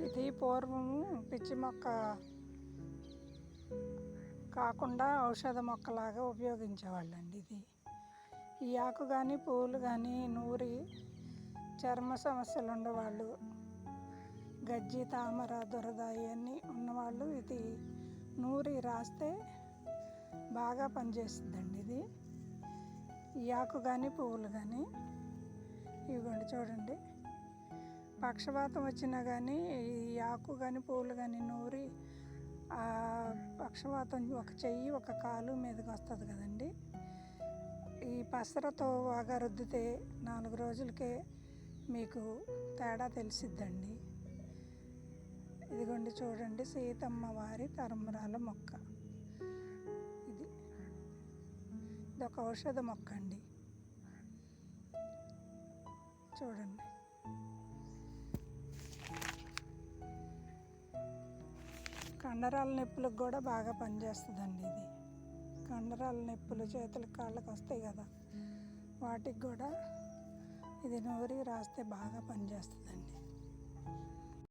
ఇది పూర్వము పిచ్చి మొక్క కాకుండా ఔషధ మొక్కలాగా ఉపయోగించేవాళ్ళండి. ఇది ఈ ఆకు కానీ పువ్వులు కానీ నూరి చర్మ సమస్యలు ఉండేవాళ్ళు, గజ్జి తామర దురద ఇవన్నీ ఉన్నవాళ్ళు ఇది నూరి రాస్తే బాగా పనిచేస్తుందండి. ఇది ఈ ఆకు కానీ పువ్వులు కానీ ఇవ్వండి చూడండి. పక్షవాతం వచ్చినా కానీ ఈ ఆకు కానీ పువ్వులు కానీ నూరి ఆ పక్షవాతం ఒక చెయ్యి ఒక కాలు మీదకి వస్తుంది కదండి. ఈ పసరతో బాగా రుద్దితే 4 రోజులకే మీకు తేడా తెలిసిద్దండి. ఇదిగోండి చూడండి, సీతమ్మ వారి తరంబరాల మొక్క. ఇదొక ఔషధ మొక్క అండి. చూడండి, కండరాల నొప్పులకు కూడా బాగా పనిచేస్తుందండి. ఇది కండరాల నొప్పులు చేతులకు కాళ్ళకు వస్తాయి కదా, వాటికి కూడా ఇది నూరి రాస్తే బాగా పనిచేస్తుందండి.